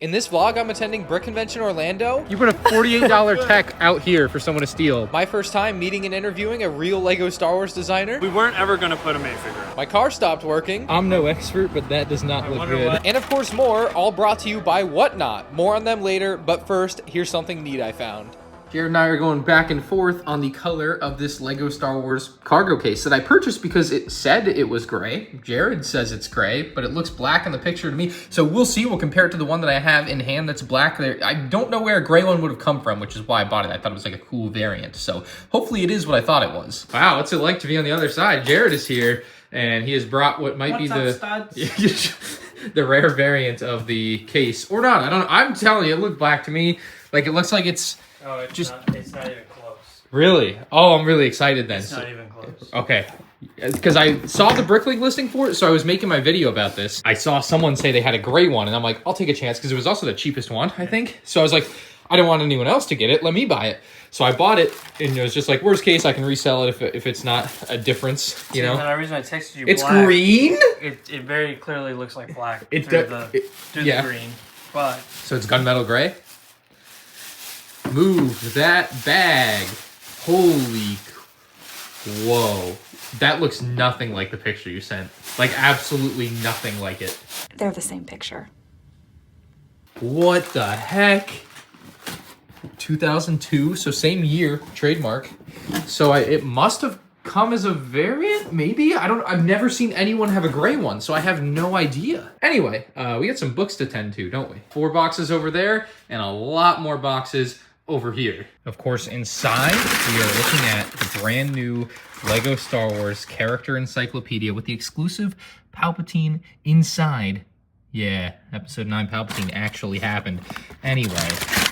In this vlog, I'm attending Brick Convention Orlando. You put a $48 tech out here for someone to steal. My first time meeting and interviewing a real Lego Star Wars designer. We weren't ever gonna put a minifigure out. My car stopped working. I'm no expert, but that does not look good. And of course more, all brought to you by Whatnot. More on them later, but first, here's something neat I found. Jared and I are going back and forth on the color of this Lego Star Wars cargo case that I purchased because it said it was gray. Jared says it's gray, but it looks black in the picture to me. So we'll see. We'll compare it to the one that I have in hand that's black. I don't know where a gray one would have come from, which is why I bought it. I thought it was like a cool variant. So hopefully it is what I thought it was. Wow, what's it like to be on the other side? Jared is here, and he has brought what might be the rare variant of the case. Or not. I don't know. I'm telling you, it looked black to me. Like, it looks like it's... Oh, it's not even close. Really? Oh, I'm really excited then. It's not even close. Okay. Because I saw the Bricklink listing for it, so I was making my video about this. I saw someone say they had a gray one, and I'm like, I'll take a chance, because it was also the cheapest one, I think. So I was like, I don't want anyone else to get it. Let me buy it. So I bought it, and it was just like, worst case, I can resell it if it's not a difference, you know? The reason I texted you it's black, green? It very clearly looks like black It through does. the green. But So it's gunmetal gray? Move that bag. Holy, whoa. That looks nothing like the picture you sent. Like, absolutely nothing like it. They're the same picture. What the heck? 2002, so same year, trademark. So it must have come as a variant, maybe? I've never seen anyone have a gray one, so I have no idea. Anyway, we got some books to tend to, don't we? 4 boxes over there, and a lot more boxes over here. Of course, inside, we are looking at the brand new Lego Star Wars character encyclopedia with the exclusive Palpatine inside. Yeah, episode 9 Palpatine actually happened. Anyway,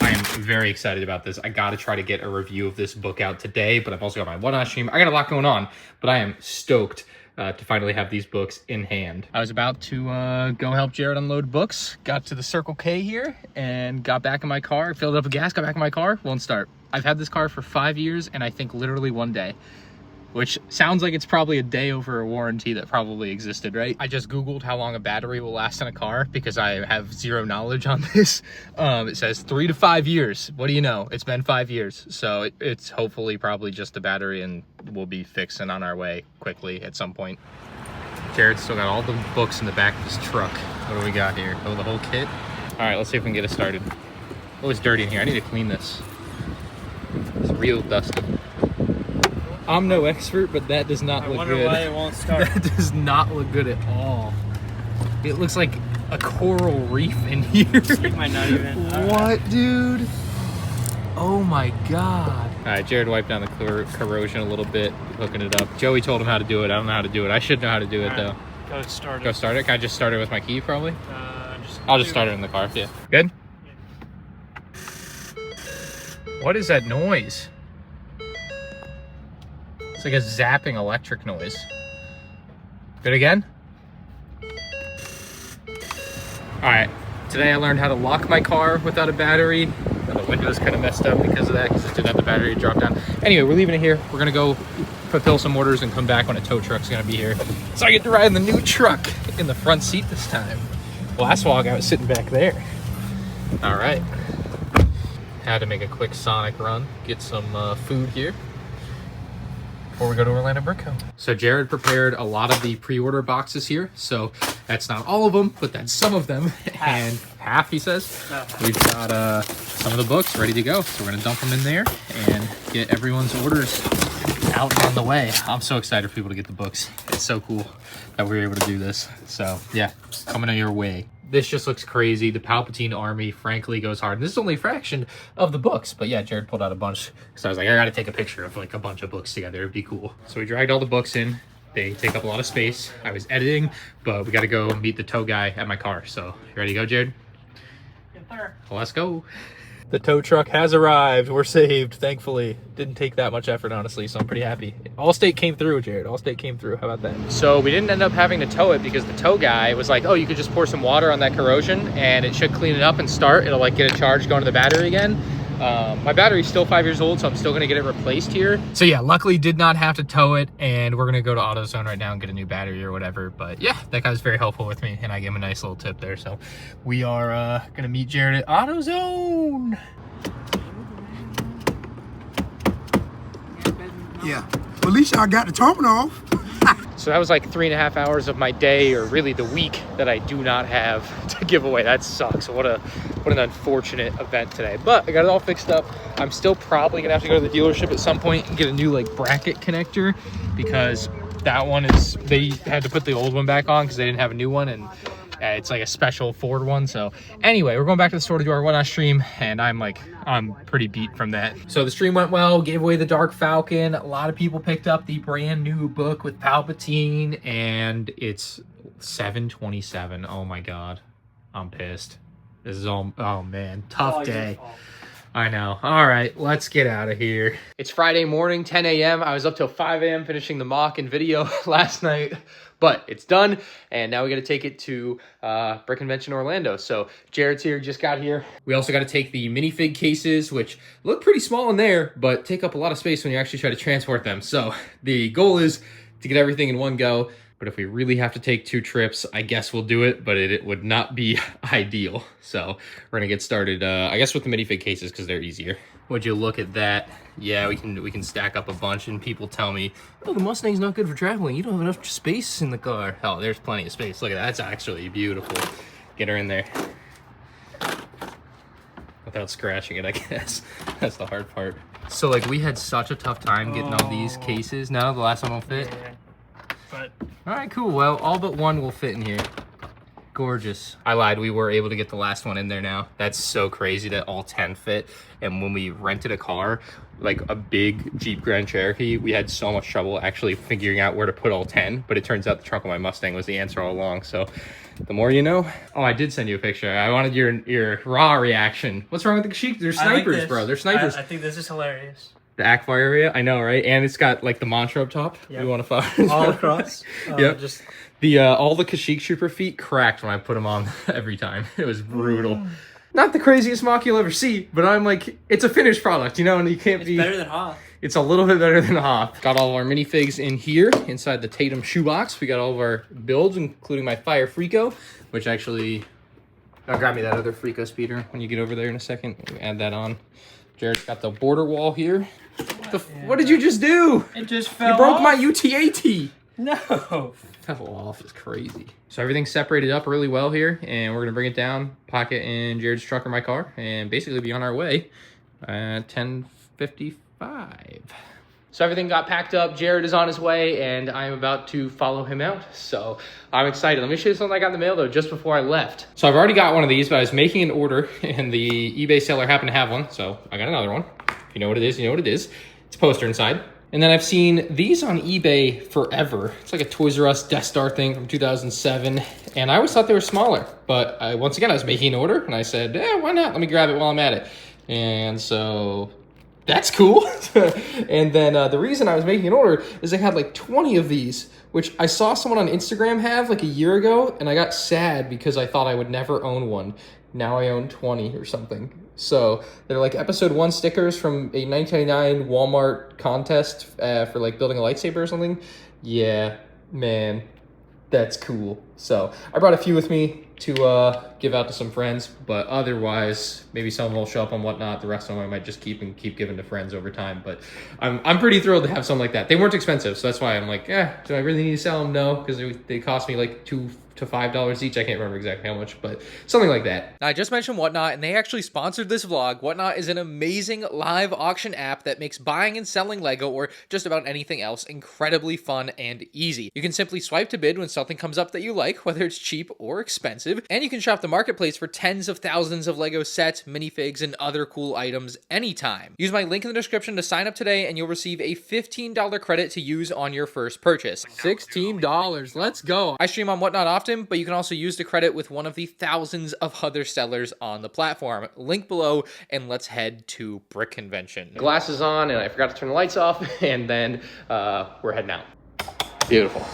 I am very excited about this. I gotta try to get a review of this book out today, but I've also got my Whatnot stream. I got a lot going on, but I am stoked to finally have these books in hand. I was about to go help Jared unload books, got to the Circle K here, and got back in my car, filled up with gas, got back in my car, won't start. I've had this car for 5 years, and I think literally 1 day. Which sounds like it's probably a day over a warranty that probably existed, right? I just Googled how long a battery will last in a car because I have zero knowledge on this. It says 3 to 5 years. What do you know? It's been 5 years. So it's hopefully probably just the battery, and we'll be fixing on our way quickly at some point. Jared's still got all the books in the back of his truck. What do we got here? Oh, the whole kit? All right, let's see if we can get it started. Oh, it's dirty in here. I need to clean this. It's real dusty. I'm no expert, but that does not look good. I wonder why it won't start. That does not look good at all. It looks like a coral reef in here. It might not even. What, dude? Oh my god. All right, Jared wiped down the corrosion a little bit, hooking it up. Joey told him how to do it. I don't know how to do it. I should know how to do it, though. Go start it. Go start it? Can I just start it with my key, probably? I'll just start it in the car, yeah. Good? What is that noise? It's like a zapping electric noise. Good again? All right, today I learned how to lock my car without a battery. The window's kind of messed up because of that, because it didn't have the battery to drop down. Anyway, we're leaving it here. We're gonna go fulfill some orders and come back when a tow truck's gonna be here. So I get to ride in the new truck in the front seat this time. Last vlog I was sitting back there. All right. Had to make a quick Sonic run, get some food here before we go to Orlando Brick Co. So Jared prepared a lot of the pre-order boxes here. So that's not all of them, but that's some of them. And half, he says. No. We've got some of the books ready to go. So we're gonna dump them in there and get everyone's orders out and on the way. I'm so excited for people to get the books. It's so cool that we were able to do this. So yeah, coming your way. This just looks crazy. The Palpatine army, frankly, goes hard. And this is only a fraction of the books. But yeah, Jared pulled out a bunch. So I was like, I gotta take a picture of like a bunch of books together. It'd be cool. So we dragged all the books in. They take up a lot of space. I was editing, but we gotta go meet the tow guy at my car. So you ready to go, Jared? Yes, sir. Well, let's go. The tow truck has arrived. We're saved, thankfully. Didn't take that much effort, honestly, so I'm pretty happy. Allstate came through, Jared. Allstate came through. How about that? So we didn't end up having to tow it because the tow guy was like, oh, you could just pour some water on that corrosion and it should clean it up and start. It'll like get a charge going to the battery again. My battery's still 5 years old, so I'm still gonna get it replaced here. So yeah, luckily did not have to tow it, and we're gonna go to AutoZone right now and get a new battery or whatever. But yeah, that guy was very helpful with me, and I gave him a nice little tip there. So we are gonna meet Jared at AutoZone. Yeah. Well, at least y'all got the terminal off. So that was like 3.5 hours of my day, or really the week, that I do not have to give away. That sucks. What an unfortunate event today. But I got it all fixed up. I'm still probably gonna have to go to the dealership at some point and get a new like bracket connector, because that one is, they had to put the old one back on because they didn't have a new one, and it's like a special Ford one. So anyway, we're going back to the store to do our Whatnot stream, and I'm pretty beat from that. So the stream went well, gave away the Dark Falcon. A lot of people picked up the brand new book with Palpatine, and it's 727. Oh my God, I'm pissed. This is all, oh man, tough day. I know. All right, let's get out of here. It's Friday morning, 10 a.m. I was up till 5 a.m. finishing the mock and video last night, but it's done, and now we got to take it to Brick Convention Orlando. So Jared's here, just got here. We also got to take the minifig cases, which look pretty small in there, but take up a lot of space when you actually try to transport them. So the goal is to get everything in one go. But if we really have to take 2 trips, I guess we'll do it, but it would not be ideal. So we're gonna get started, I guess, with the minifig cases, because they're easier. Would you look at that? Yeah, we can stack up a bunch, and people tell me, oh, the Mustang's not good for traveling. You don't have enough space in the car. Oh, there's plenty of space. Look at that, that's actually beautiful. Get her in there. Without scratching it, I guess. That's the hard part. So like, we had such a tough time getting all these cases. No, the last one will fit. Yeah. But All right, cool. Well, all but one will fit in here. Gorgeous. I lied. We were able to get the last one in there now. That's so crazy that all 10 fit. And when we rented a car, like a big Jeep Grand Cherokee, we had so much trouble actually figuring out where to put all 10. But it turns out the trunk of my Mustang was the answer all along. So the more you know. Oh, I did send you a picture. I wanted your raw reaction. What's wrong with the Kashyyyk? They're snipers, bro. They're snipers. I think this is hilarious. The Akbar area, I know, right? And it's got like the mantra up top. Yep. You want to follow? All across. Yep. Just The all the Kashyyyk Trooper feet cracked when I put them on every time. It was brutal. Not the craziest mock you'll ever see, but I'm like, it's a finished product, you know, and you can't it's be better than Hoth. It's a little bit better than Hoth. Got all of our minifigs in here inside the Tatum shoebox. We got all of our builds, including my Fire Freako, which actually, grab me that other Freako speeder when you get over there in a second. Add that on. Jared's got the border wall here. What did you just do? It just fell You broke off. my UTAT. No. Fell off. It's crazy. So everything's separated up really well here, and we're gonna bring it down, park it in Jared's truck or my car, and basically be on our way at 10:55. So everything got packed up. Jared is on his way, and I'm about to follow him out. So I'm excited. Let me show you something I got in the mail though, just before I left. So I've already got one of these, but I was making an order, and the eBay seller happened to have one, so I got another one. If you know what it is, you know what it is. It's a poster inside. And then I've seen these on eBay forever. It's like a Toys R Us Death Star thing from 2007. And I always thought they were smaller. But once again, I was making an order and I said, why not? Let me grab it while I'm at it. And so that's cool. And then the reason I was making an order is they had like 20 of these, which I saw someone on Instagram have like a year ago. And I got sad because I thought I would never own one. Now I own 20 or something. So they're like episode 1 stickers from a 1999 Walmart contest for like building a lightsaber or something. Yeah, man, that's cool. So I brought a few with me to give out to some friends, but otherwise maybe some will show up on Whatnot. The rest of them I might just keep giving to friends over time. But I'm pretty thrilled to have something like that. They weren't expensive, so that's why I'm like, do I really need to sell them? No, because they cost me like $2 to $5 each. I can't remember exactly how much, but something like that. Now, I just mentioned Whatnot, and they actually sponsored this vlog. Whatnot is an amazing live auction app that makes buying and selling Lego or just about anything else incredibly fun and easy. You can simply swipe to bid when something comes up that you like, whether it's cheap or expensive, and you can shop the marketplace for tens of thousands of Lego sets, minifigs, and other cool items anytime. Use my link in the description to sign up today, and you'll receive a $15 credit to use on your first purchase. $16, let's go. I stream on Whatnot often, but you can also use the credit with one of the thousands of other sellers on the platform. Link below, and let's head to Brick Convention. Glasses on, and I forgot to turn the lights off, and then we're heading out. Beautiful.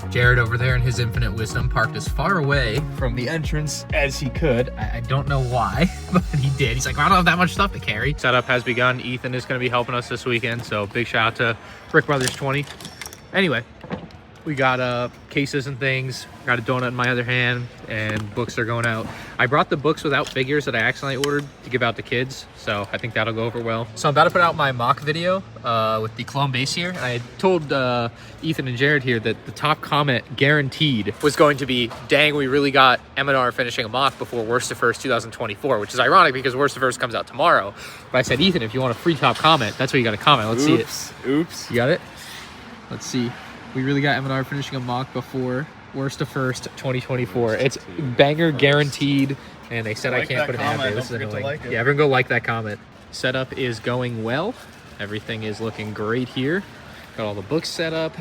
Jared over there in his infinite wisdom parked as far away from the entrance as he could. I don't know why, but he did. He's like, I don't have that much stuff to carry. Setup has begun. Ethan is going to be helping us this weekend, so big shout out to Brick Brothers 20. Anyway, we got cases and things. Got a donut in my other hand, and books are going out. I brought the books without figures that I accidentally ordered to give out to kids, so I think that'll go over well. So I'm about to put out my mock video with the clone base here. I told Ethan and Jared here that the top comment guaranteed was going to be, dang, we really got MandR finishing a mock before Worst to First 2024, which is ironic because Worst to First comes out tomorrow. But I said, Ethan, if you want a free top comment, that's what you got to comment. Let's see it. Oops. You got it? Let's see. We really got MandR finishing a mock before Worst to First 2024. It's banger guaranteed, and they said I can't put an ad there. This is annoying. Yeah, everyone go like that comment. Setup is going well. Everything is looking great here. Got all the books set up.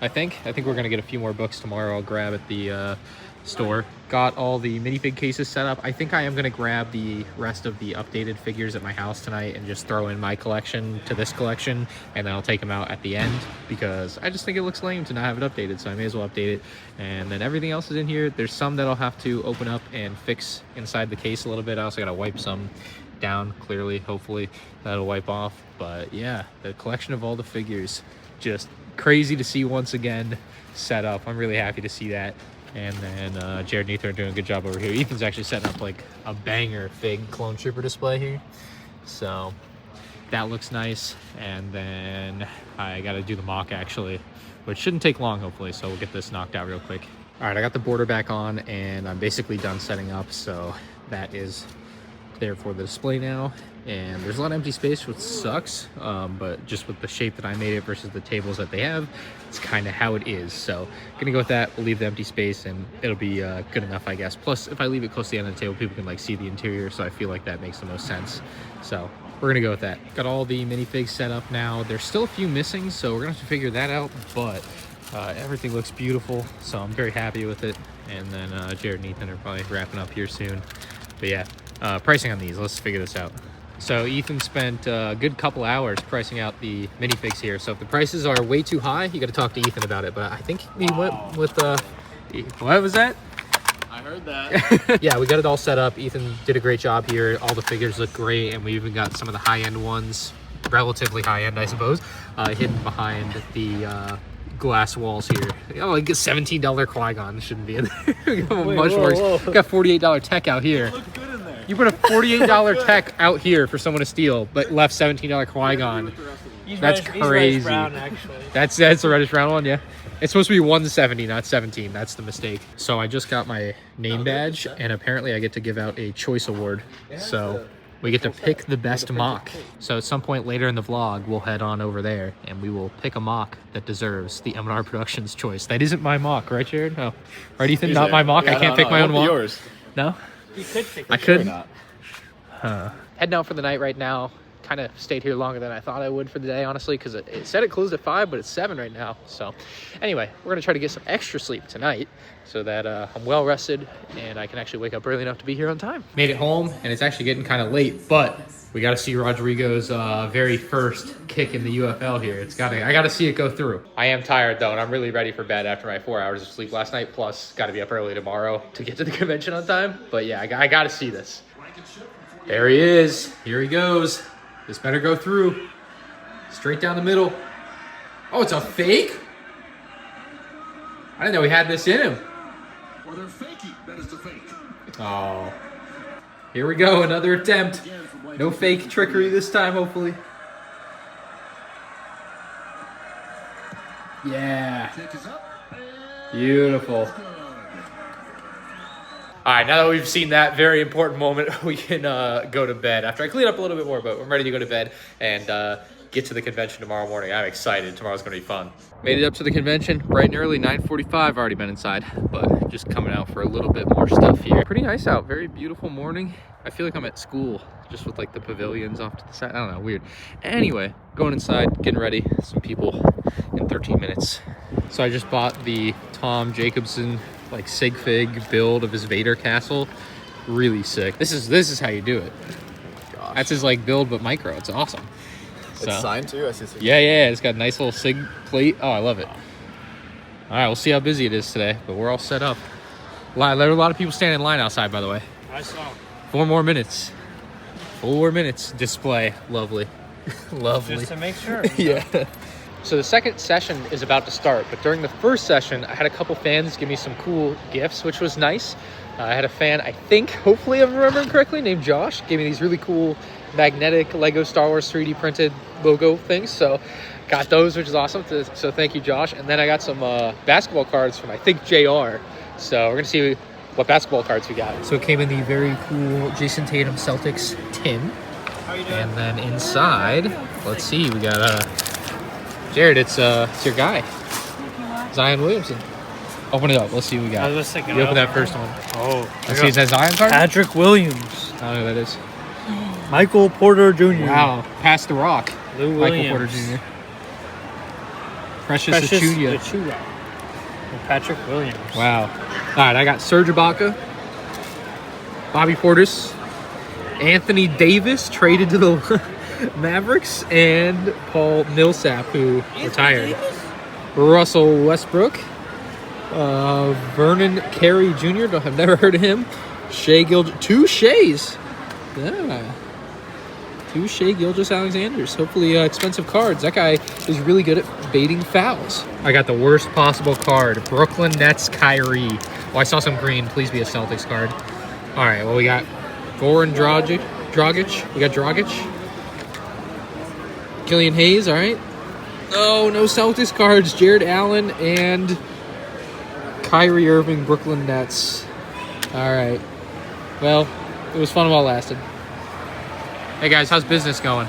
I think we're gonna get a few more books tomorrow. I'll grab at the store. Got all the minifig cases set up. I think I am gonna grab the rest of the updated figures at my house tonight and just throw in my collection to this collection, and then I'll take them out at the end because I just think it looks lame to not have it updated, so I may as well update it. And then everything else is in here. There's some that I'll have to open up and fix inside the case a little bit. I also gotta wipe some down, clearly, hopefully that'll wipe off. But yeah, the collection of all the figures, just crazy to see once again set up. I'm really happy to see that. And then Jared and Ethan are doing a good job over here. Ethan's actually setting up like a banger fig clone trooper display here, so that looks nice. And then I got to do the mock actually, which shouldn't take long hopefully, so we'll get this knocked out real quick. All right, I got the border back on and I'm basically done setting up, so that is there for the display now. And there's a lot of empty space, which sucks, but just with the shape that I made it versus the tables that they have, it's kind of how it is. So gonna go with that. We'll leave the empty space and it'll be good enough, I guess. Plus, if I leave it close to the end of the table, people can like see the interior, so I feel like that makes the most sense. So we're gonna go with that. Got all the minifigs set up now. There's still a few missing, so we're gonna have to figure that out, but everything looks beautiful, so I'm very happy with it. And then Jared and Ethan are probably wrapping up here soon. But yeah, pricing on these, let's figure this out. So Ethan spent a good couple hours pricing out the minifigs here. So if the prices are way too high, you got to talk to Ethan about it. But I think he went with what was that? I heard that. Yeah, we got it all set up. Ethan did a great job here. All the figures look great, and we even got some of the high-end ones, relatively high-end, I suppose, hidden behind the glass walls here. Oh, like a $17 Qui-Gon shouldn't be in there. We got much worse. We got $48 tech out here. Looked good in there. You put a $48 tech out here for someone to steal, but left $17 Qui-Gon. That's crazy. Brown, actually. That's the reddish brown one, yeah. It's supposed to be 170, not 17. That's the mistake. So I just got my name badge, and apparently I get to give out a choice award. So we get to pick the best mock. So at some point later in the vlog, we'll head on over there, and we will pick a mock that deserves the MandR Productions choice. That isn't my mock, right, Jared? No. Right, Ethan? Not my mock? I can't pick my own mock? Yours. No? You could pick I could. Not. Heading out for the night right now. Kind of stayed here longer than I thought I would for the day, honestly, because it said it closed at 5, but it's 7 right now. So anyway, we're going to try to get some extra sleep tonight so that I'm well rested and I can actually wake up early enough to be here on time. Made it home, and it's actually getting kind of late, but we got to see Rodrigo's very first kick in the UFL here. I got to see it go through. I am tired, though, and I'm really ready for bed after my 4 hours of sleep last night, plus got to be up early tomorrow to get to the convention on time. But yeah, I got to see this. There he is. Here he goes. This better go through. Straight down the middle. Oh, it's a fake? I didn't know he had this in him. Or they're fakey. That is the fake. Oh. Here we go, another attempt. No fake trickery this time, hopefully. Yeah. Kick is up. Beautiful. All right, now that we've seen that very important moment, we can go to bed. After I clean up a little bit more, but I'm ready to go to bed and get to the convention tomorrow morning. I'm excited. Tomorrow's going to be fun. Made it up to the convention bright and early, 9:45. Already been inside, but just coming out for a little bit more stuff here. Pretty nice out. Very beautiful morning. I feel like I'm at school, just with like the pavilions off to the side. I don't know, weird. Anyway, going inside, getting ready. Some people in 13 minutes. So I just bought the Tom Jacobson like sig fig build of his Vader castle. Really sick. This is how you do it. Gosh. That's his like build but micro. It's awesome. It's signed too? I see. Yeah, it's got a nice little sig plate. Oh, I love it. All right, we'll see how busy it is today, but we're all set up. There are a lot of people standing in line outside, by the way. I saw. 4 more minutes. 4 minutes. Display. Lovely. Lovely. Just to make sure. Yeah. So the second session is about to start, but during the first session, I had a couple fans give me some cool gifts, which was nice. I had a fan, I think, hopefully I'm remembering correctly, named Josh, gave me these really cool magnetic Lego Star Wars 3D printed logo things. So got those, which is awesome. So thank you, Josh. And then I got some basketball cards from, I think, JR. So we're going to see what basketball cards we got. So it came in the very cool Jason Tatum Celtics tin. How you doing? And then inside, let's see, we got Jared, it's your guy, Zion Williamson. Open it up. Let's see what we got. I was just thinking. You open that first one. Oh, Let's see, is that Zion card? Patrick Williams, I don't know who that is. Michael Porter Jr. Wow, pass the rock. Lou Michael Williams, Porter Jr. Precious Achuya. Achuya. And Patrick Williams. Wow. All right, I got Serge Ibaka, Bobby Portis, Anthony Davis traded to the Mavericks, and Paul Millsap, who retired. Russell Westbrook, Vernon Carey Jr. I've never heard of him. Shea Gilgeous, 2 Shays. Yeah. 2 Shea Gilgeous-Alexanders. Hopefully expensive cards. That guy is really good at baiting fouls. I got the worst possible card. Brooklyn Nets Kyrie. Oh, I saw some green. Please be a Celtics card. All right, well, we got Goran Dragic. We got Dragic. Killian Hayes, all right. Oh, no Celtics cards. Jared Allen and Kyrie Irving, Brooklyn Nets. All right. Well, it was fun while it lasted. Hey, guys, how's business going?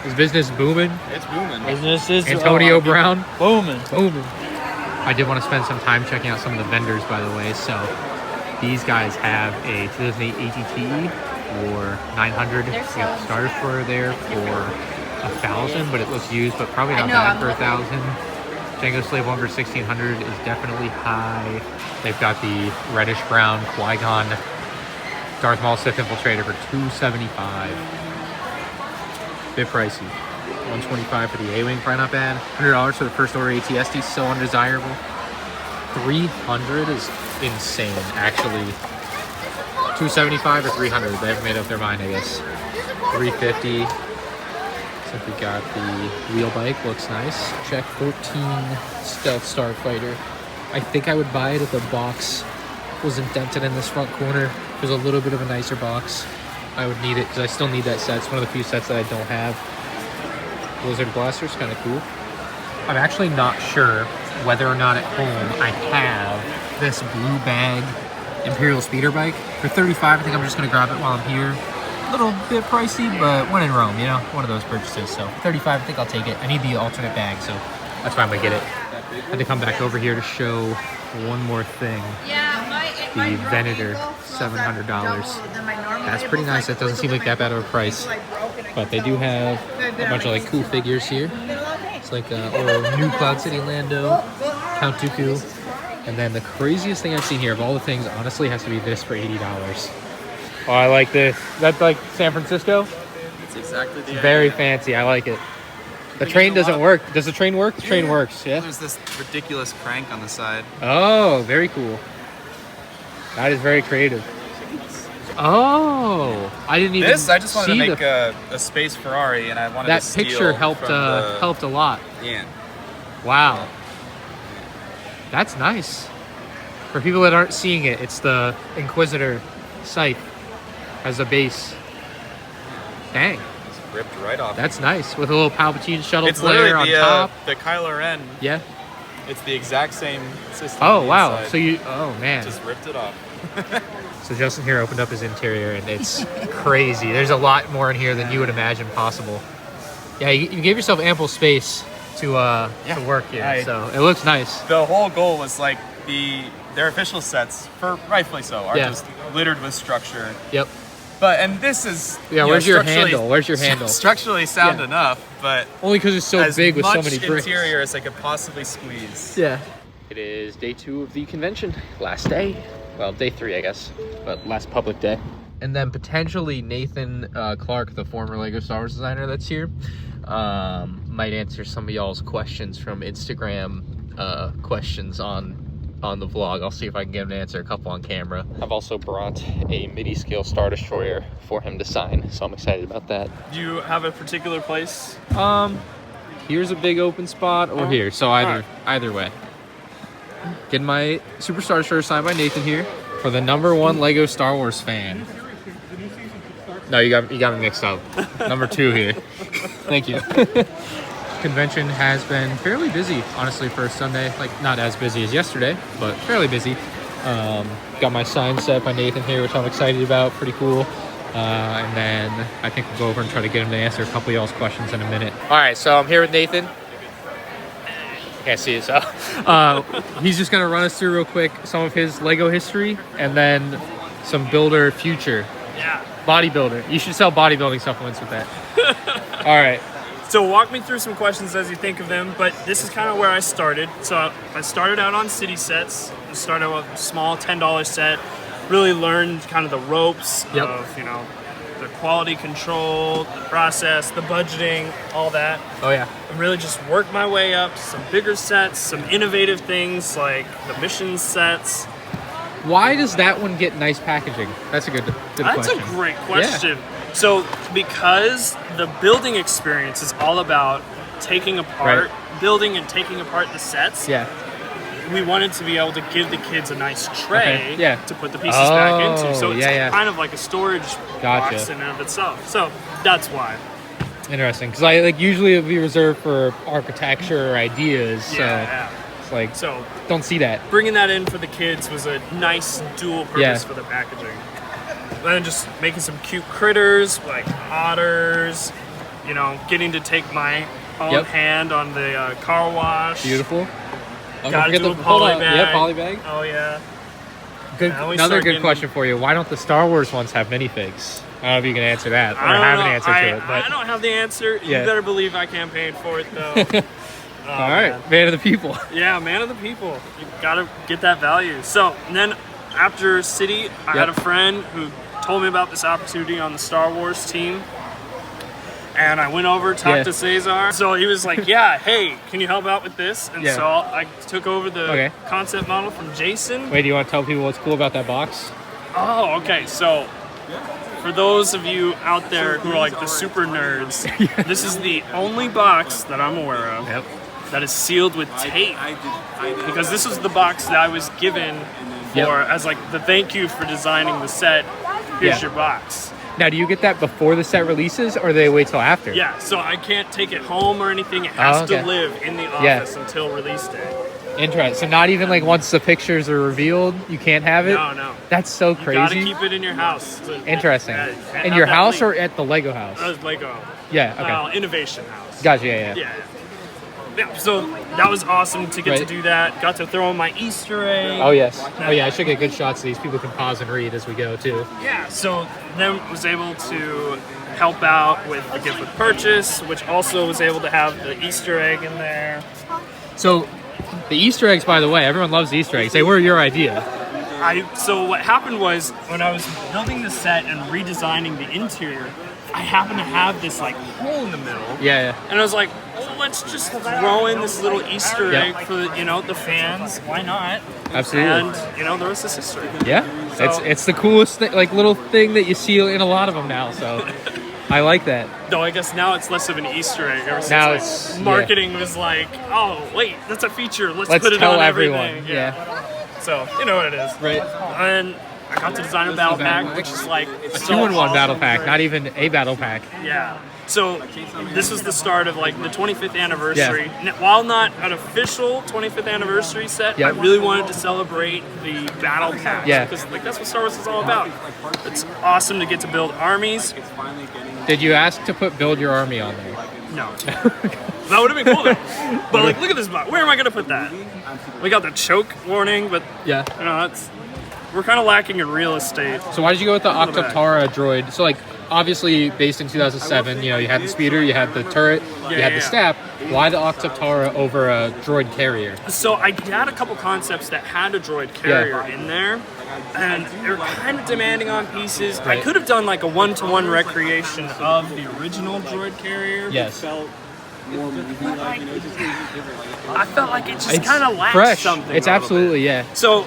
Is business booming? It's booming. Business is Antonio Brown? booming. Booming. I did want to spend some time checking out some of the vendors, by the way. So these guys have a 2008 ATT for 900. We got the starters for there for 1,000, but it looks used, but probably not bad for 1,000. Django Slave 1 for 1,600 is definitely high. They've got the reddish brown Qui-Gon Darth Maul Sith Infiltrator for 275. Bit pricey. 125 for the A-Wing, probably not bad. $100 for the first order ATST, so undesirable. 300 is insane, actually. 275 or 300, they haven't made up their mind, I guess. 350. We got the wheel bike, looks nice. Check 14 Stealth Starfighter. I think I would buy it if the box was indented in this front corner. There's a little bit of a nicer box. I would need it because I still need that set. It's one of the few sets that I don't have. Blizzard Blaster's kind of cool. I'm actually not sure whether or not at home I have this blue bag Imperial Speeder bike. For 35, I think I'm just going to grab it while I'm here. A little bit pricey, but when in Rome, you know, one of those purchases. So 35, I think I'll take it. I need the alternate bag, so that's why I'm gonna get it. Had to come back over here to show one more thing. The Venator, $700. That's pretty nice. That doesn't seem like that bad of a price, but they do have a bunch of like cool figures here. It's like new Cloud City Lando, Count Dooku, and then the craziest thing I've seen here of all the things, honestly, has to be this for $80. Oh, I like this. That's like San Francisco? It's exactly the Very idea. fancy. I like it. The train doesn't work. Does the train work? The train works, yeah? There's this ridiculous crank on the side. Oh, very cool. That is very creative. Oh, I didn't even I just wanted to see make a space Ferrari, and I wanted that to steal picture helped from the, helped a lot. Yeah. Wow. That's nice. For people that aren't seeing it, it's the Inquisitor scythe as a base. Dang. It's ripped right off. That's nice. With a little Palpatine shuttle It's flare on literally the top. the Kylo Ren. Yeah. It's the exact same system. Oh, on the wow. inside. So you... Oh, man. Just ripped it off. So Justin here opened up his interior, and it's crazy. There's a lot more in here than you would imagine possible. Yeah, you gave yourself ample space to work here, so it looks nice. The whole goal was like their official sets, for rightfully so, are just littered with structure. Yep. And this is where's your handle? Where's your handle? Structurally sound enough, but only because it's so as big with so much many bricks. interior as I could possibly squeeze. Yeah. It is day 2 of the convention. Last day. Well, day 3, I guess, but last public day. And then potentially Nathan Clark, the former Lego Star Wars designer that's here, might answer some of y'all's questions from Instagram questions on the vlog. I'll see if I can get him to answer a couple on camera. I've also brought a MIDI scale Star Destroyer for him to sign, so I'm excited about that. Do you have a particular place? Here's a big open spot, or here. So either way. Getting my Super Star Destroyer signed by Nathan here for the #1 Lego Star Wars fan. No, you got me mixed up. Number 2 here. Thank you. Convention has been fairly busy, honestly, for a Sunday. Like, not as busy as yesterday, but fairly busy. Got my sign set by Nathan here, which I'm excited about. Pretty cool. And then I think we'll go over and try to get him to answer a couple of y'all's questions in a minute. All right, so I'm here with Nathan. Can't see it, so. He's just gonna run us through real quick some of his Lego history and then some builder future. Yeah. Bodybuilder. You should sell bodybuilding supplements with that. All right. So walk me through some questions as you think of them, but this is kind of where I started. So I started out on city sets. I started with a small $10 set. Really learned kind of the ropes of, you know, the quality control, the process, the budgeting, all that. Oh yeah. And really just worked my way up to some bigger sets, some innovative things like the mission sets. Why does that one get nice packaging? That's a good That's question. a great question. So because the building experience is all about taking apart, building and taking apart the sets. Yeah. We wanted to be able to give the kids a nice tray to put the pieces Oh, back into. So it's yeah. kind of like a storage box in and of itself. So that's why. Interesting, because like usually it would be reserved for architecture or ideas. Yeah. So it's like, So don't see that. bringing that in for the kids was a nice dual purpose for the packaging. And then just making some cute critters like otters, you know, getting to take my own hand on the car wash. Beautiful. Gotta do a poly bag. Yeah, poly bag. Oh yeah. Good. Now we Another start good getting- question for you. Why don't the Star Wars ones have minifigs? I don't know if you can answer that or I don't have know. an answer to it. But I don't have the answer. Yeah. You better believe I campaigned for it though. all right, man of the people. Yeah, man of the people. You gotta get that value. So, and then after City, I had a friend who told me about this opportunity on the Star Wars team. And I went over, talked to Cesar. So he was like, yeah, hey, can you help out with this? And so I took over the concept model from Jason. Wait, do you want to tell people what's cool about that box? Oh, okay. So for those of you out there who are like the super nerds, this is the only box that I'm aware of that is sealed with tape. Because this was the box that I was given for as like the thank you for designing the set. Here's your box. Now, do you get that before the set releases, or do they wait till after? Yeah, so I can't take it home or anything. It has to live in the office until release day. Interesting. So not even like once the pictures are revealed, you can't have it? No. That's so crazy. You gotta keep it in your house. Interesting. In your house or at the Lego house? That was Lego. Yeah, okay. Innovation House. Gotcha, yeah. Yeah, so that was awesome to get to do that. Got to throw in my Easter egg. Oh, yes. Oh, yeah, I should get good shots of these. People can pause and read as we go, too. Yeah, so then was able to help out with the gift with purchase, which also was able to have the Easter egg in there. So the Easter eggs, by the way, everyone loves Easter eggs. They were your idea. So what happened was when I was building the set and redesigning the interior, I happened to have this like hole in the middle. Yeah. And I was like, well, let's just throw in this little Easter egg for the, the fans. Why not? Absolutely. And the rest is history. Yeah. So, it's the coolest little thing that you see in a lot of them now. So I like that. Though I guess now it's less of an Easter egg. Ever since now it's marketing was like, oh wait, that's a feature. Let's put it tell on everyone. everything. Yeah. So you know what it is. Right. And I got to design a battle pack, which is like a 2-in-1 battle pack, not even a battle pack. Yeah. So this was the start of like the 25th anniversary. While not an official 25th anniversary set, I really wanted to celebrate the battle pack. Yeah. Because like that's what Star Wars is all about. It's awesome to get to build armies. Did you ask to build your army on there? No. That would have been cool though. But like, look at this box. Where am I gonna put that? We got the choke warning, but we're kind of lacking in real estate. So why did you go with the Octoptara droid? So like, obviously based in 2007, you had the speeder, you had the turret, you had the staff. Why the Octoptara over a droid carrier? So I had a couple concepts that had a droid carrier in there, and they're kind of demanding on pieces. I could have done like a 1-to-1 recreation of the original droid carrier. Yes. But felt I felt like it just It's kind of lacked fresh. something. It's a little absolutely, bit. yeah. So,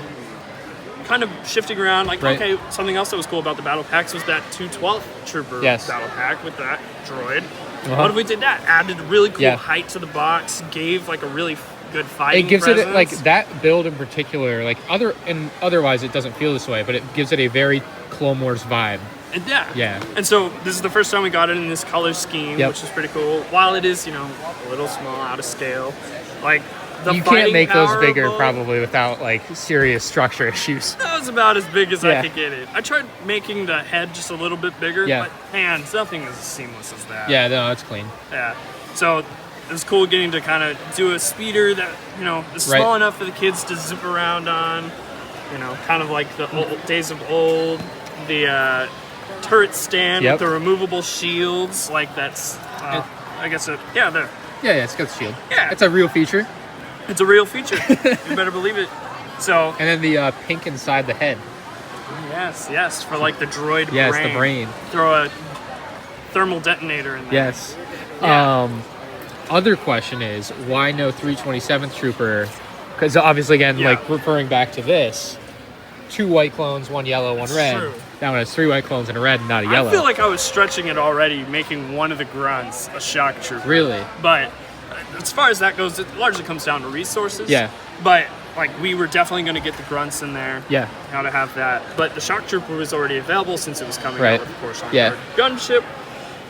kind of shifting around, like, Right. okay, something else that was cool about the battle packs was that 212 Trooper Yes. battle pack with that droid. Uh-huh. What if we did that? Added really cool Yeah. height to the box, gave like a really good fighting It gives presence. it like that build in particular, like otherwise it doesn't feel this way, but it gives it a very Clone Wars vibe. And yeah. Yeah. And so this is the first time we got it in this color scheme, Yep. which is pretty cool. While it is, a little small, out of scale, like the You fighting can't make those power bigger both- probably without like serious structure issues. That was about as big as I Yeah. could get it. I tried making the head just a little bit bigger, Yeah. but man, nothing is as seamless as that. Yeah, no, it's clean. Yeah. So it was cool getting to kind of do a speeder that, is Right. small enough for the kids to zip around on, kind of like the old days of old. The turret stand Yep. with the removable shields, like that's, I guess, there. Yeah, it's got the shield. Yeah. It's a real feature. It's a real feature. You better believe it. So, And then the pink inside the head. yes, for like the droid Yes, brain. the brain. Throw a thermal detonator in there. Yes. Yeah. Other question is, why no 327th Trooper? Because obviously, again, Yeah. like referring back to this, 2 white clones, 1 yellow, 1 red. true. That one has 3 white clones and a red, and not a yellow. I feel like I was stretching it already, making one of the grunts a shock trooper. Really? But as far as that goes, it largely comes down to resources. Yeah. But like we were definitely going to get the grunts in there. Yeah. How to have that. But the shock trooper was already available since it was coming Right. out with the Coruscant Yeah. gunship.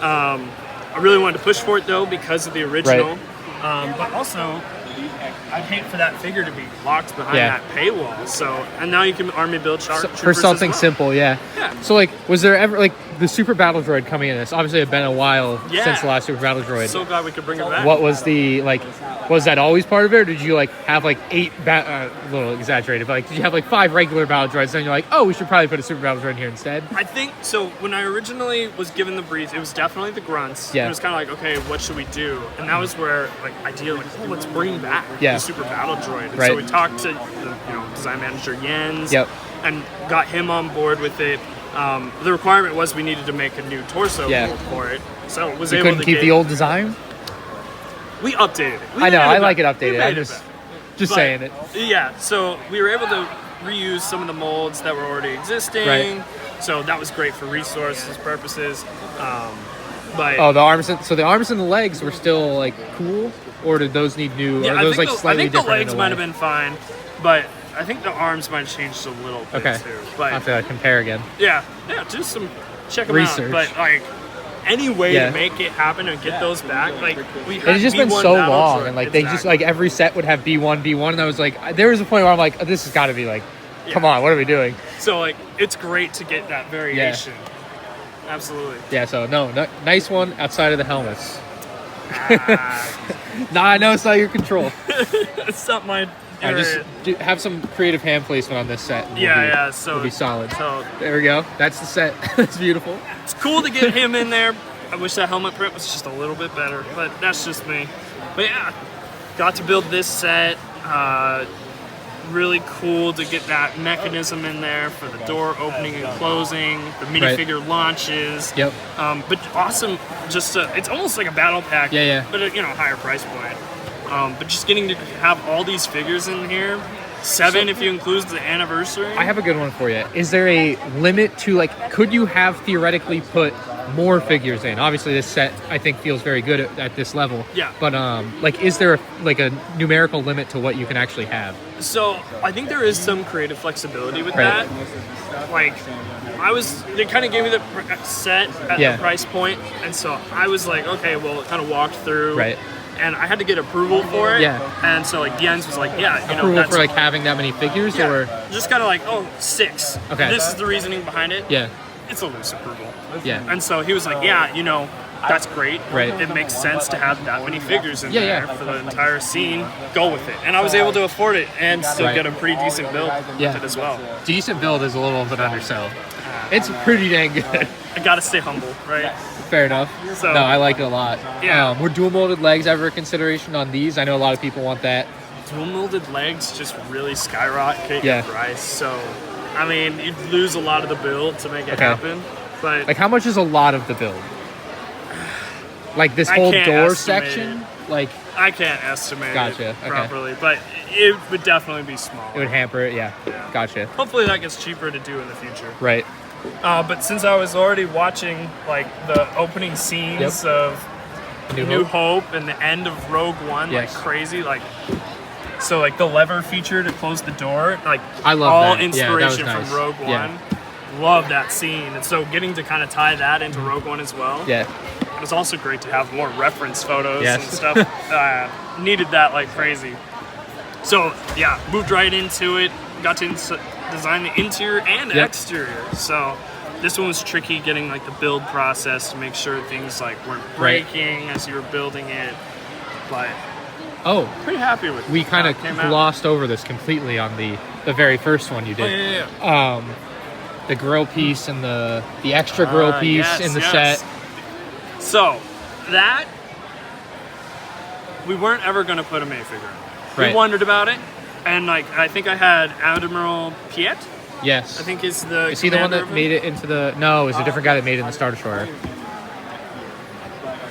I really wanted to push for it though because of the original. But also, I'd hate for that figure to be locked behind Yeah. that paywall. So, and now you can army build shock troopers For something as well. simple, yeah. Yeah. So, like, was there ever, like, the Super Battle Droid coming in this? Obviously, it's been a while Yeah. since the last Super Battle Droid. So glad we could bring it back. What was the, like, was that always part of it, or did you, like, have, like, 8, a little exaggerated, but, like, did you have, like, 5 regular Battle Droids, then you're like, oh, we should probably put a Super Battle Droid in here instead? I think so. When I originally was given the brief, it was definitely the grunts. Yeah. It was kind of like, okay, what should we do? And that was where, like, ideally, like, oh, let's bring back Yeah. the Super Battle Droid. And Right. so we talked to the design manager Jens. Yep. And got him on board with it. The requirement was we needed to make a new torso Yeah. mold for it. So was You able couldn't to keep get, the old design? We updated it. We I know, made I it like it better. We updated. made I'm it just better. But, saying it. Yeah, so we were able to reuse some of the molds that were already existing. Right. So that was great for resources purposes. But Oh, the arms, so the arms and the legs were still, like, cool? Or did those need new, yeah, or those, like, I slightly think the different legs in a might way? have been fine, but I think the arms might have changed a little bit Okay. too. I'll But have to compare again. yeah, just some check them Research. out. But like any way Yeah. to make it happen and get those back, like we had It's just been B1 so Battle long, Droid. and like they just Exactly. like every set would have B1, and I was like, there was a point where I'm like, this has got to be like, come on, what are we doing? So like it's great to get that variation. Absolutely. Yeah, so no, nice one outside of the helmets. Ah. Nah, I know it's not your control. It's not my I just area. have some creative hand placement on this set. and Yeah. So we'll be solid. So There we go. That's the set. That's beautiful. it's cool to get him in there. I wish that helmet print was just a little bit better, but that's just me. But yeah, got to build this set. Really cool to get that mechanism in there for the door opening and closing, the minifigure launches. Yep. But awesome, just it's almost like a battle pack. Yeah. But at, higher price point. But just getting to have all these figures in here, 7 if you include the anniversary. I have a good one for you. Is there a limit to, like, could you have theoretically put more figures in? Obviously, this set, I think, feels very good at this level. Yeah. But, like, is there, like, a numerical limit to what you can actually have? So I think there is some creative flexibility with Right. that. Like, they kind of gave me the set at Yeah. the price point, and so I was like, okay, well, it kind of walked through. Right. And I had to get approval for it. Yeah. And so like Jens was like, yeah, Approval that's for, like, having that many figures, yeah, or? just kind of like, oh, 6. Okay. This is the reasoning behind it. Yeah. It's a loose approval. Yeah. And so he was like, yeah, that's great. Right. It makes sense to have that many figures in Yeah, there yeah. for the entire scene. Go with it. And I was able to afford it and still Right. get a pretty decent build Yeah. with it as well. Decent build is a little bit undersell. It's pretty dang good. I gotta stay humble, right? Fair enough. So- No, I like it a lot. Yeah. Were dual molded legs ever a consideration on these? I know a lot of people want that. Dual molded legs just really skyrocket Yeah. your price. So, I mean, you'd lose a lot of the build to make it Okay. happen. But Like, how much is a lot of the build? Like this I whole can't door estimate section? it. like I can't estimate Gotcha, it okay. properly, but it would definitely be small. it would hamper it? Yeah. Gotcha. Hopefully that gets cheaper to do in the future. Right. But since I was already watching like the opening scenes of New Hope and the end of Rogue One, Yes. like crazy, like so like the lever feature to close the door, like I love all that. Yeah, that was inspiration nice. from Rogue Yeah. One. Love that scene, and so getting to kind of tie that into Rogue One as well. Yeah. It was also great to have more reference photos Yes. and stuff. Needed that like crazy. So yeah, moved right into it. Got to design the interior and exterior. So this one was tricky, getting like the build process to make sure things like weren't breaking as you were building it. But Oh, pretty happy with we kind how of it came out. glossed over this completely on the very first one you Oh, did. yeah. The grill piece and the extra grill piece Yes, in the yes. set. So that we weren't ever going to put a Mayfigure in. Right. We wondered about it, and like I think I had Admiral Piet. Yes. I think is the. Is he the one commander that of it. made it into the? No, it was a different guy that made it in the Star Destroyer.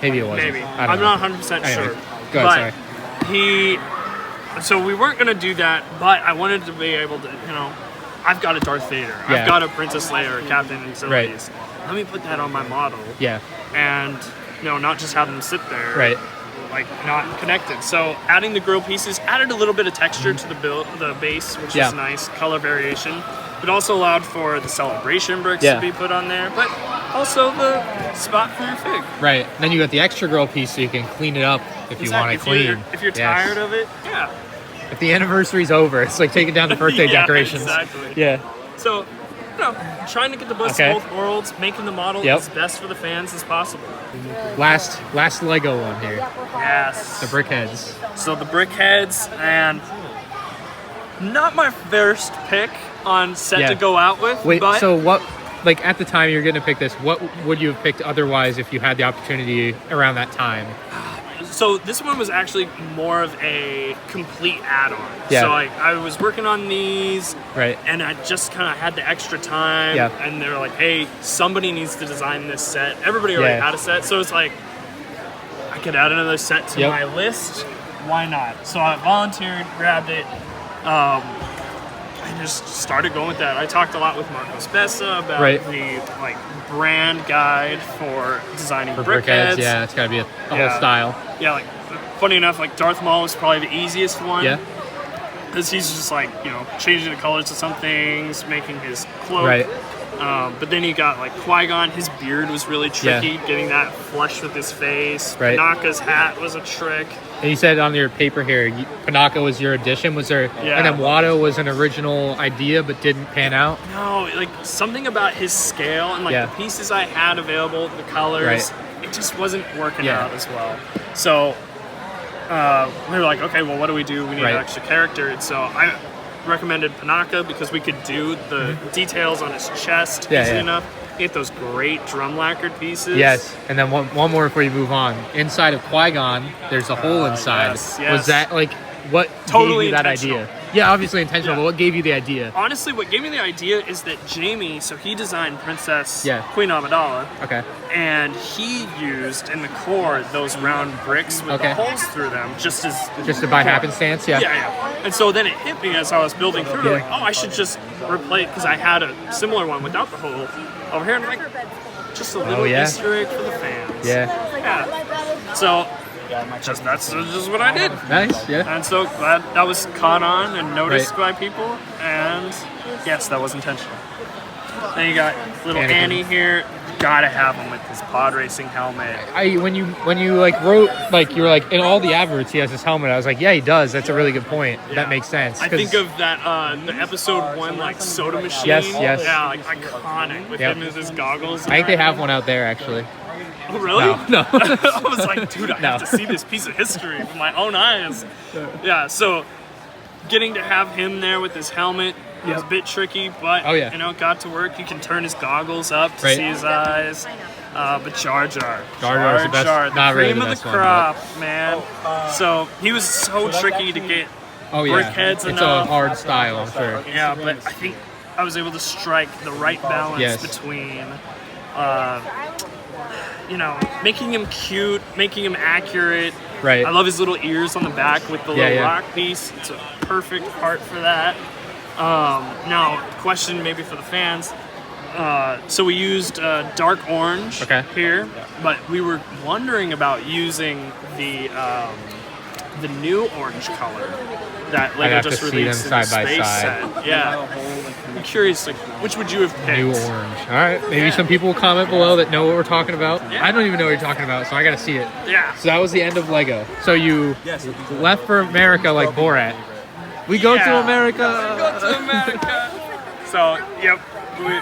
Maybe it wasn't. Maybe. I don't I'm know. not 100% Anyway, sure. go ahead, But he. So we weren't going to do that, but I wanted to be able to, I've got a Darth Vader. Yeah. I've got a Princess Leia or Captain Auxiliaries. Let me put that on my model. Yeah. And, not just have them sit there. Right. Like, not connected. So adding the grill pieces added a little bit of texture to the base, which Yeah. is nice, color variation. But also allowed for the celebration bricks Yeah. to be put on there. But also the spot for your fig. Right. Then you got the extra grill piece so you can clean it up if you want it clean. If you're Yes. tired of it, yeah. If the anniversary's over, it's like taking down the birthday Yeah, decorations. exactly. Yeah. So, trying to get the best Okay. of both worlds, making the model Yep. as best for the fans as possible. Last Lego one here. Yes. The brick heads. So the brick heads, and not my first pick on set Yeah. to go out with. Wait, but so what, like at the time you're gonna pick this, what would you have picked otherwise if you had the opportunity around that time? So this one was actually more of a complete add-on. Yeah. So I was working on these, Right. and I just kind of had the extra time. Yeah. And they were like, "Hey, somebody needs to design this set." Everybody already Yeah. had a set, so it's like I could add another set to Yep. my list. Why not? So I volunteered, grabbed it. I just started going with that. I talked a lot with Marcos Bessa about Right. the brand guide for designing For brick heads. yeah, it's gotta be a Yeah. whole style. Yeah, like funny enough, like Darth Maul was probably the easiest one. Yeah. Because he's just like, changing the colors of some things, making his cloak. Right. But then you got like Qui-Gon, his beard was really tricky, getting that flush with his face. Right. Panaka's hat was a trick. And you said on your paper here, Panaka was your addition. Was there? Yeah. And then Watto was an original idea but didn't pan out. No, like something about his scale and like Yeah. the pieces I had available, the colors, Right. it just wasn't working Yeah. out as well. So we were like, okay, well, what do? We need Right. an extra character. And so I recommended Panaka because we could do the details on his chest Yeah, easy yeah. enough. Get those great drum lacquered pieces. Yes. And then one more before you move on. Inside of Qui-Gon, there's a hole inside. yes, yes. Was that like what Totally gave you that intentional. idea? Yeah, obviously intentional. Yeah. But what gave you the idea? Honestly, what gave me the idea is that Jamie, so he designed Princess Yeah. Queen Amidala, Okay. and he used in the core those round bricks with Okay. the holes through them, just By happenstance. Yeah. Yeah. And so then it hit me as I was building through, Yeah. like, oh, I should just replace, because I had a similar one without the hole over here, and I'm like, just a little yeah. Easter egg for the fans. Yeah. So that's just what I did. Nice. Yeah. And so glad that was caught on and noticed by people, and yes, that was intentional. Then you got little Anakin. Annie here. Gotta have him with his pod racing helmet. When you like wrote, like you were like in all the adverts he has his helmet. I was like, yeah, he does. That's a really good point. Yeah. That makes sense. I 'Cause- think of that the episode 1 like soda machine. Yes, yes. Yeah, like iconic with Yep. him as his goggles. I think they have one out there actually. Oh really? No. I was like, dude, I No. have to see this piece of history with my own eyes. Yeah, so getting to have him there with his helmet was a bit tricky, but Oh, yeah. got to work. You can turn his goggles up to Right. see his eyes. But Jar Jar. Jar Jar's the best- the not really cream the of best the one, crop, man. So he was so tricky to get Oh yeah. brick heads It's enough. a hard style, I'm sure. Yeah, but I think I was able to strike the right balance Yes. between you know, making him cute, making him accurate. Right. I love his little ears on the back with the Yeah, little yeah. rock piece. It's a perfect part for that. Now, question maybe for the fans. So we used dark orange here, but we were wondering about using the new orange color that Lego have to just see released them in side the by space side. set. Yeah. I'm curious, like, which would you have picked? New orange. All right. Maybe some people will comment below that know what we're talking about. I don't even know what you're talking about, so I got to see it. Yeah. So that was the end of Lego. So you left for America like Borat. We go to America. Go to America. So, yep. We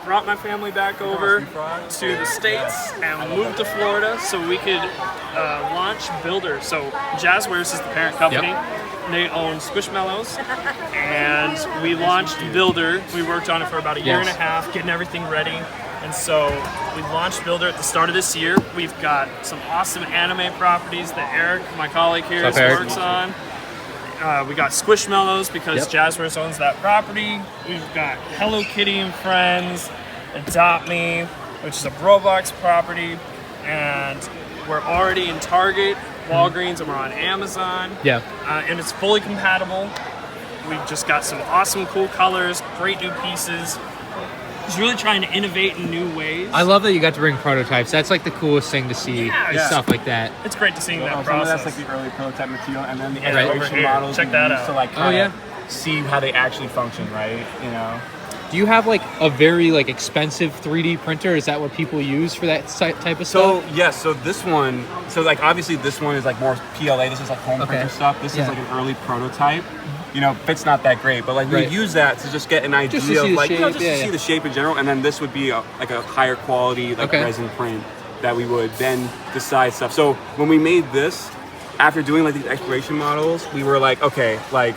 brought my family back over to the States and moved to Florida so we could launch Builder. So Jazzwares is the parent company. They own Squishmallows, and we launched Builder. We worked on it for about a year and a half, getting everything ready. And so we launched Builder at the start of this year. We've got some awesome anime properties that Eric, my colleague here, works on. We got Squishmallows because Jazzwares owns that property. We've got Hello Kitty and Friends, Adopt Me, which is a Roblox property, and we're already in Target, Walgreens, and we're on Amazon. Yeah. And it's fully compatible. We've just got some awesome, cool colors, great new pieces. Just really trying to innovate in new ways. I love that you got to bring prototypes. That's like the coolest thing to see. Stuff like that. It's great to see that Some of process. that's like the early prototype material, and then the Over integration here. models. Check we that use out. To like Oh, yeah. see how they actually function, right? You know. Do you have like a very like expensive 3D printer? Is that what people use for that type of So stuff? yes, so this one, so like obviously this one is like more PLA. This is like home printer stuff. This is like an early prototype. You know, fit's not that great, but like we use that to just get an idea Just to see of the like, you know, shape, just to see the shape in general. And then this would be like a higher quality like resin print that we would then decide stuff. So when we made this, after doing like these exploration models, we were like, okay, like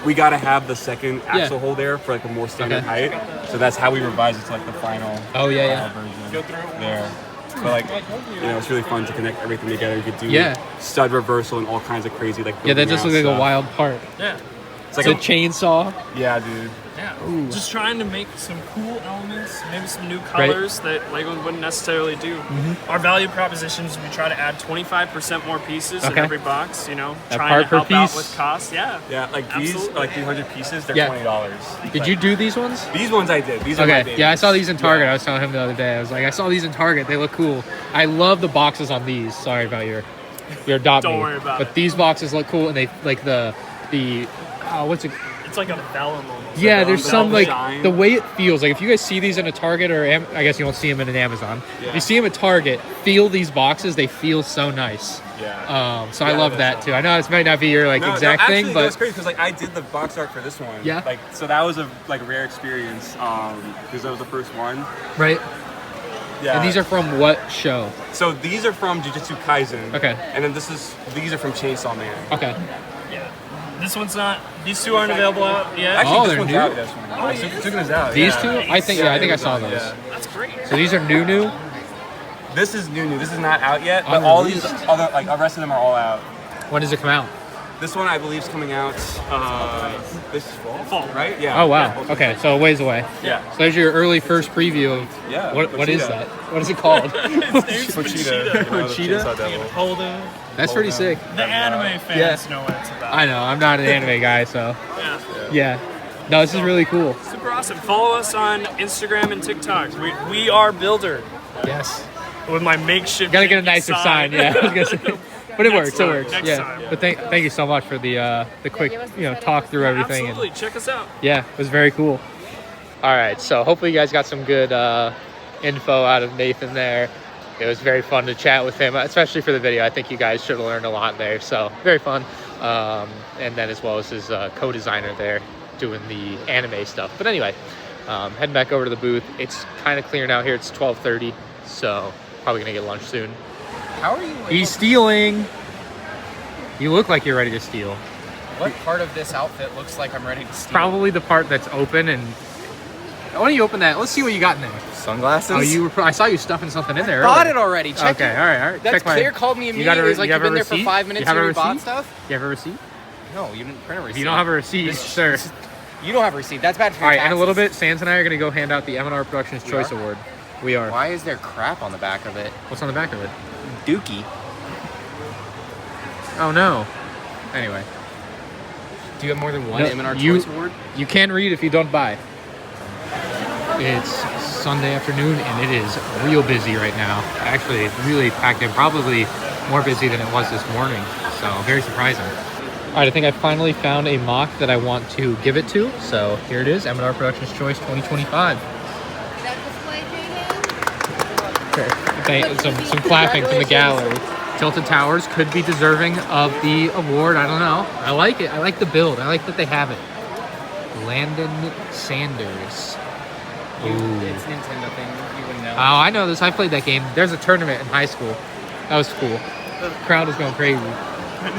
we got to have the second axle hole there for like a more standard height. So that's how we revised it to like the final version there. But like, you know, it's really fun to connect everything together. You could do stud reversal and all kinds of crazy like that just looks like a wild part. Yeah. It's like a chainsaw. Yeah, dude. Yeah. Just trying to make some cool elements, maybe some new colors that Lego wouldn't necessarily do. Our value propositions, we try to add 25% more pieces in every box, you know, trying to help out with cost. Yeah. Yeah, like these, like 300 pieces, they're $20. Did you do these ones? These ones I did. These are my babies. Yeah, I saw these in Target. I was telling him the other day. I was like, I saw these in Target. They look cool. I love the boxes on these. Sorry about your Adopt Me. Don't worry about it. But these boxes look cool, and they like the what's it? It's like a vellum almost. Yeah, there's some like shine. the way it feels. Like if you guys see these in a Target or I guess you won't see them in an Amazon. If you see them at Target, feel these boxes. They feel so nice. Yeah. So I love that too. I know this might not be your exact actually, thing, but it's crazy because like I did the box art for this one. Yeah. Like so that was a rare experience because that was the first one. right. Yeah. And these are from what show? So these are from Jujutsu Kaisen. Okay. And then these are from Chainsaw Man. Okay. Yeah. This one's not. These two aren't available out yet. Actually, this they're one's new? out. This one. Oh, Sukuna's is out. These yeah. two? I think I saw those. Yeah. That's great. So these are new. This is new. This is not out yet, but all these other like the rest of them are all out. When does it come out? This one I believe is coming out this fall, right? Yeah. Oh wow. Yeah. Okay, so a ways away. Yeah. So there's your early first preview of Yeah. what is Pochita. that? What is it called? Pochita. Pochita? Holden. That's pretty sick. The anime fans know what it's about. I know. I'm not an anime guy, so yeah. No, this is really cool. Super awesome. Follow us on Instagram and TikTok. We are Builder. Yes. With my makeshift. Gotta get a nicer sign. Yeah. I was gonna say. But it works. It time, works. next Yeah. time. But thank you so much for the quick talk through everything. Absolutely. Check us out. Yeah, it was very cool. All right, so hopefully you guys got some good info out of Nathan there. It was very fun to chat with him, especially for the video. I think you guys should have learned a lot there, so very fun. And then as well as his co-designer there doing the anime stuff. But anyway, heading back over to the booth. It's kind of clearing out here. It's 12:30, so probably gonna get lunch soon. How are you? He's stealing. You look like you're ready to steal. What part of this outfit looks like I'm ready to steal? Probably the part that's open. And why don't you open that? Let's see what you got in there. Sunglasses. Oh, you were. I saw you stuffing something in there. Bought earlier. it already. Check Okay, it. all right. That's Check my- Claire called me You immediately. got a- It was like you you've have a been there for receipt? 5 minutes You have and a you bought receipt? stuff. You have a receipt? No, you didn't print a receipt. If you don't have a receipt, sir. You don't have a receipt. That's bad for All your right, in a little taxes. bit, Sans and I are going to go hand out the MandR Productions Choice Award. We are. Why is there crap on the back of it? What's on the back of it? Dookie. Oh no. Anyway. Do you have more than one No, MandR you- Choice Award? You can read if you don't buy. It's Sunday afternoon and it is real busy right now. Actually, it's really packed in, probably more busy than it was this morning. So very surprising. All right, I think I finally found a mock that I want to give it to. So here it is, MandR Productions Choice 2025. Some clapping from the gallery. Tilted Towers could be deserving of the award. I don't know. I like it. I like the build. I like that they have it. Landon Sanders. Ooh. It's a Nintendo thing. You wouldn't know. Oh, I know this. I played that game. There's a tournament in high school. That was cool. The crowd was going crazy.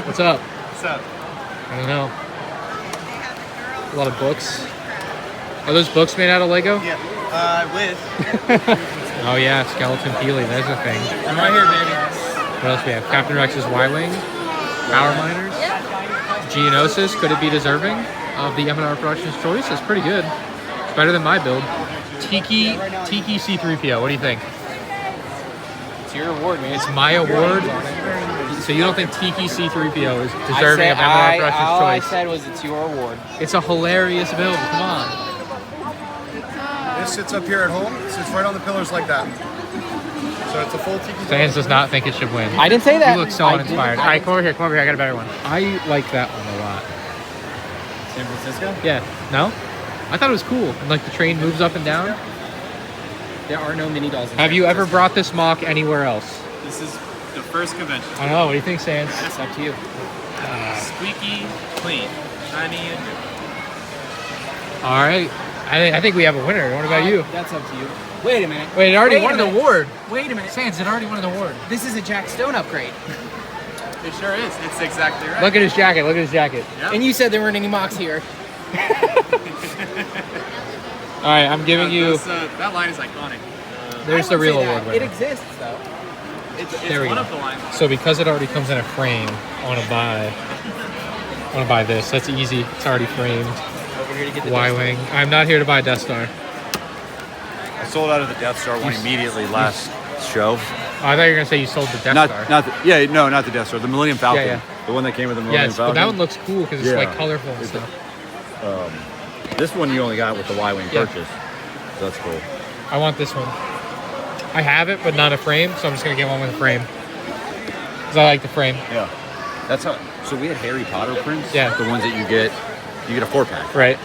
What's up? What's up? I don't know. A lot of books. Are those books made out of Lego? Yeah. With. Oh yeah, Skeleton Peely. There's a thing. I'm right here, baby. What else we have? Captain Rex's Y-Wing. Power Miners. Geonosis. Could it be deserving of the MandR Productions Choice? It's pretty good. It's better than my build. Tiki C3PO. What do you think? It's your award, man. It's my award. So you don't think Tiki C3PO is deserving of MandR Productions all Choice? I said was it's your award. It's a hilarious build. Come on. This sits up here at home. It sits right on the pillars like that. So it's a full tiki. Sans does not think it should win. I didn't say that. You look so uninspired. All right, come over here. Come over here. I got a better one. I like that one a lot. San Francisco? Yeah. No? I thought it was cool. And like the train moves up and down. There are no mini dolls. Have you ever brought this mock anywhere else? This is the first convention. I don't know. What do you think, Sans? It's up to you. Squeaky, clean, shiny, and good. All right. I think we have a winner. What about you? That's up to you. Wait a minute. Wait, it already Wait a won an minute. award. Wait a minute. Sans, it already won an award. This is a Jack Stone upgrade. It sure is. It's exactly right. Look at his jacket. Look at his jacket. Yep. And you said there weren't any mocks here. All right, I'm giving you. That line is iconic. There's the real award It winner. exists, though. It's There we one go. of the lines. So because it already comes in a frame, I want to buy this. That's easy. It's already framed. Over here to get the Y-Wing. I'm not here to buy Death Star. I sold out of the Death Star one immediately last show. Oh, I thought you were gonna say you sold the Death Star. Not the Death Star. The Millennium Falcon. Yeah. The one that came with the Millennium Yes, but Falcon. that one looks cool because it's Yeah. like colorful and stuff. This one you only got with the Y-Wing Yeah. purchase. So that's cool. I want this one. I have it, but not a frame, so I'm just gonna get one with a frame. Cause I like the frame. Yeah. That's how. So we had Harry Potter prints. Yeah. The ones that you get a 4-pack. Right.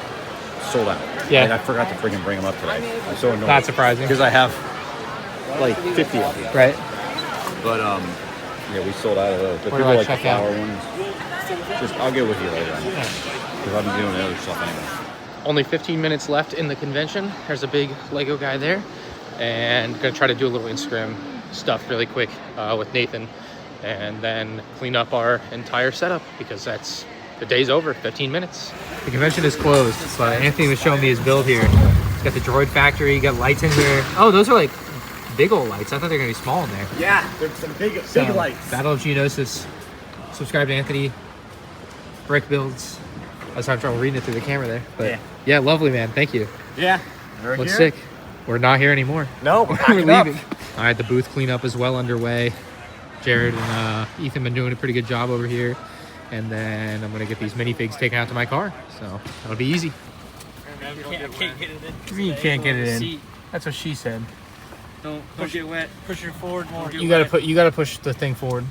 Sold out. Yeah. And I forgot to freaking bring them up today. I'm so annoyed. Not surprising. Because I have like 50 of them. Right. But yeah, we sold out of those. But Where do people I like the check out? flower ones. Just I'll get with you later on. Because I've been doing the other stuff anyway. Only 15 minutes left in the convention. There's a big Lego guy there. And gonna try to do a little Instagram stuff really quick with Nathan. And then clean up our entire setup because that's the day's over, 15 minutes. The convention is closed, but Anthony was showing me his build here. He's got the droid factory, you got lights in here. Oh, those are like big old lights. I thought they were gonna be small in there. Yeah, there's some big lights. Battle of Geonosis. Subscribe to Anthony. Brick builds. I was having trouble reading it through the camera there. But yeah, lovely man. Thank you. Yeah. Looks sick. We're not here anymore. No, we're leaving. All right, the booth cleanup is well underway. Jared and Ethan been doing a pretty good job over here. And then I'm gonna get these minifigs taken out to my car. So that'll be easy. I can't get it in. You can't get it in. Seat. That's what she said. Don't get wet. Push it forward more. You gotta push the thing forward.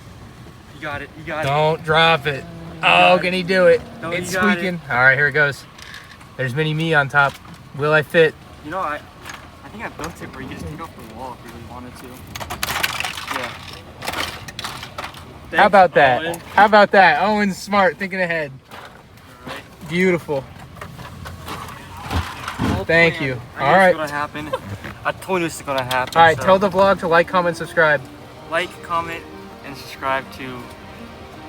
You got it. You got it. Don't drop it. Oh, can he do it? No, It's you got squeaking. All right, here it goes. There's mini me on top. Will I fit? You know, I think I built it where you just take off the wall if you really wanted to. Yeah. How about that? Owen. How about that? Owen's smart, thinking ahead. Alright. Beautiful. Well Thank planned. you. I All knew right. It was gonna happen. I told you it was gonna happen. All right, so tell the vlog to like, comment, subscribe. like, comment, and subscribe to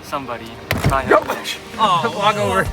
somebody. Not him. Vlog over.